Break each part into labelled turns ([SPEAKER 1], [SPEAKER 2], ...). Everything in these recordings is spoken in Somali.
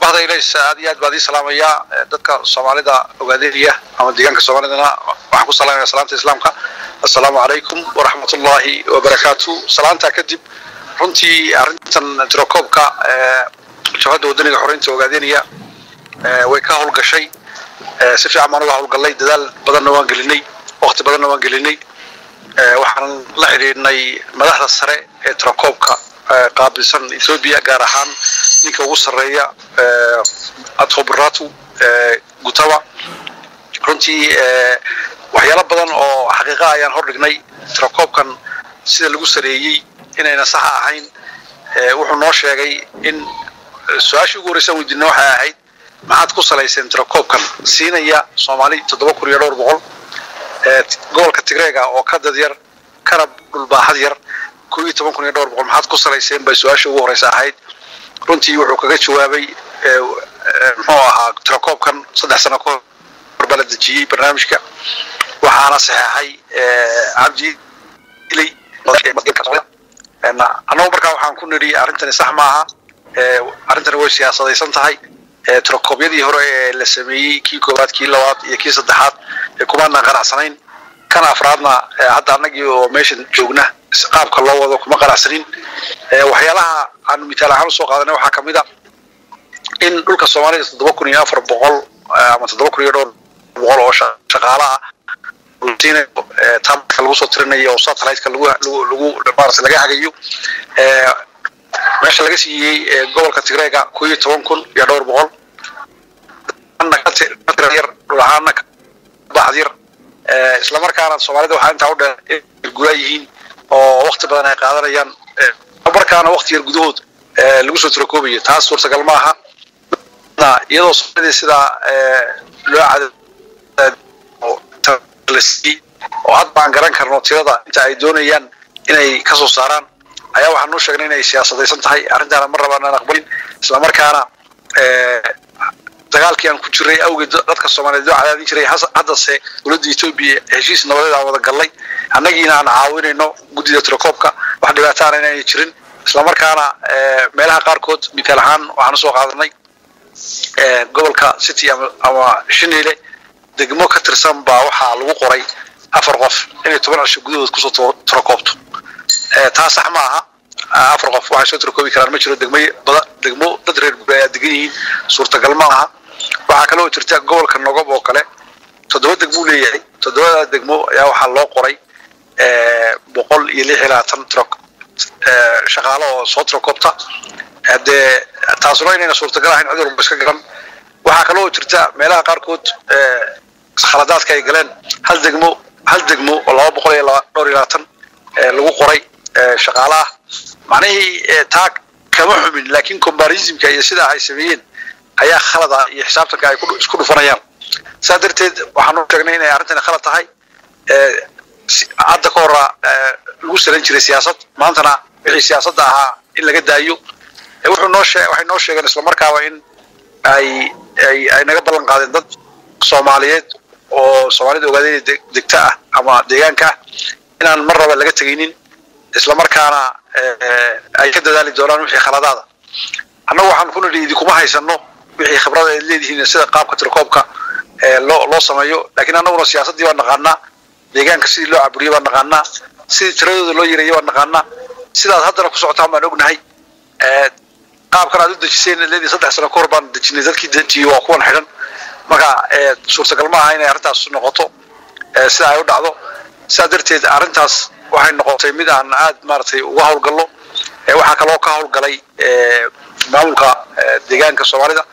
[SPEAKER 1] بعد إليس أديات بعدي سلام يا دكتور سومالي دا وقادية أما ديانك سومالي دنا وحكو سلام يا سلامة إسلامك السلام عليكم ورحمة الله وبركاته سلام تأكد runtii arintan Tirakoobka shaqada wadaniga xoreynta ogaadeenaya way ka howlgashay si fiican ma uga howlgalay dadaal badan waan gelinay waqti badan waan gelinay waxaan la xiriirnay madaxda sare ee Tirakoobka qaabilsan Ethiopia gaar ahaan ninka ugu sareeya adkhobratu gutawa runtii waxyaalo badan oo xaqiiqo ayaan hordhignay Tirakoobkan sida lagu sareeyay inayna sax ahayn wuxuu noo sheegay in su'aashii ugu horreysay weydiinay waxa ahayd maxaad ku salayseen Tirakoobkan siinaya Soomaali 7,200 gobolka Tigreega oo ka dad yar karab dhul baaxad yar 12,200 maxaad ku salayseen bay su'aashii ugu horreysay ahayd runtii wuxuu kaga jawaabay muxuu ahaa Tirakoobkan 3 sano ka hor baladajiyay barnaamijka waxaana saxaxay cabdi ilay أنا بركة وحنا كنا نري أرنتني صح معها أرنتني وش سياسة يسنتهاي تركوبيا دي هراء لسمي كيلوات كيلوات يكيس الدحات كمان نقرأ سنين كان أفرادنا حتى نجي وماشي جوجنا قاب كله وذا كم قرأ سنين وحيالها عن مثال عام سوق هذا نوع حكم إذا إن دول كسومالي تدبكون يافر بقول ما تدبكون يدور بقول أو شغالة روتين تام كلوسو ترنية وصات هلايت كلو مارس لقى حاجيو ماشي لقى سي جوال كتيرة كوي تونكون يدور بقول أنا كتير رهانا بعدير إسلام كان الصومالي ده وحين تعود الجولايين أو وقت بدنا قادر يان بركان وقت يرجدود لوسو تركوبية تاسور سجل معها يدوس هذا سدا لو عدد لسي وهاد بان garan karno tirada inta ay doonayaan inay ka soo saaraan ayaa waxaan noo sheegnay inay siyaasadaysan tahay arrintan ma rabaan inaan aqbalin isla markaana dagaalkii aan ku jiray awgeed dadka Soomaaliyeed oo cadaadin jiray hadda se dawladda Ethiopia heshiis nabadeed aan wada galay annagiina aan caawinayno guddiga Tirakoobka wax dhibaato aan inay jirin isla markaana meelaha qaar kood mithal ahaan waxaan soo qaadanay gobolka City ama Shineele degmo ka tirsan baa waxa lagu qoray 4 qof inay 10 cisho gudahood ku soo Tirakoobto taas sax ma aha 4 qof waxa soo Tirakoobi karaan ma jiro degmo dad reer guuraya degan suurtagal ma aha waxa kale oo jirta gobolka Nogob oo kale 7 degmo leeyahay 7 degmo ayaa waxa loo qoray 126 Tirak shaqaale oo soo Tirakoobta hadee taasuna inay suurtagal ahayn cudur iska garan waxa kale oo jirta meelaha qaar kood khaladaadka ay galeen hal degmo oo 220 lagu qoray shaqaalaha macnaheedu taag kama xumin laakiin comparison-ka iyo sida ay sameeyeen ayaa khalada iyo xisaabtanka ay isku dhufanayaan sadarteed waxaan u sheegnay inay arrintan khalad tahay hadda ka hor lagu salan jiray siyaasad maantana wixii siyaasadda ahaa in laga daayo wuxuu waxay noo sheegeen isla markaaba in ay naga ballan qaadeen dad Soomaaliyeed oo Soomaalida ogaadeen degta ah ama deegaanka inaan mar raba laga tagaynin isla markaana ay ka dadaali doonaan wixii khaladaada annagu waxaan ku nidhi kuma haysano wixii khibrad ay leeyihiin sida qaabka Tirakoobka loo sameeyo laakiin annaguna siyaasadii waan naqaanaa deegaanka sidii loo caburiyo waan naqaanaa sidii tiradooda loo yareeyo waan naqaanaa sidaas haddana ku socotaan baan ognahay qaabkan aad u dejiseen leedii 3 sano ka hor baan dejinay dadkii dejiyo waa kuwan xiran marka suurtagal ma aha inay arrintaas noqoto sida ay u dhacdo sadarteed arrintaas waxay noqotay mid aan aad maartay uga howlgalno waxa kale oo ka howlgalay maamulka deegaanka Soomaalida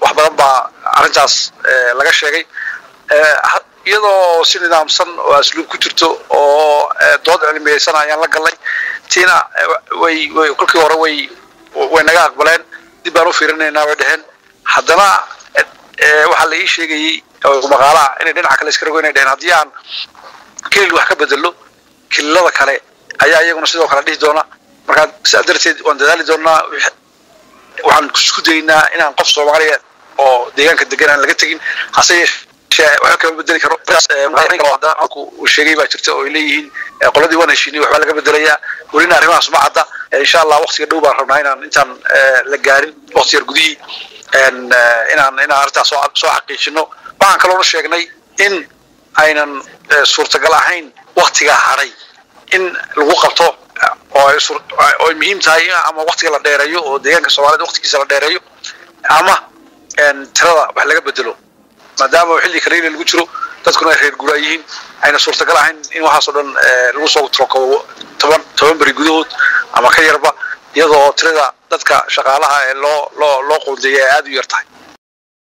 [SPEAKER 1] wax badan baa arrintaas laga sheegay iyadoo si nidaamsan oo asluub ku jirto oo dood cilmiyeysan ayaan la galnay tiina way kulkii hore way naga aqbaleen dib baan u fiirinaynaa way dhaheen haddana waxa la ii sheegay oo maqaalaha inay dhinaca kale iska rogo inay dhaheen haddii aan keel wax ka bedelo kilada kale ayaa iyaguna sidoo kale dhihi doona marka sadarteed waan dadaali doonaa waxaan isku daynaa inaan qof Soomaaliyeed oo deegaanka degan aan laga tagin hase waxa ka bedeli karo hadda ku sheegay baa jirta oo leeyihiin qoladii wana heshiinay waxba laga bedelayaa waliina arrimahaas ma cadda إن شاء الله وقت يدوب ربنا إنتان لجارين وقت يرجدي إن أرتاح سو حقيقة ما كلون الشيء إن أين صورة جلاهين وقت جاهري إن الوقت أو مهم تاعي أما وقت جلا دايريو أو ديان كسوالد وقت كيسلا دايريو أما إن ترى بحلقة بدلو ما دام وحلي كريل اللي بيجرو تذكرون خير جرايين أين صورة جلاهين إن وحصلن الوصول تركوا طبعا بريجود أما خير با يضو ترى تذكر شغالها لو قول دي عادي يرتاح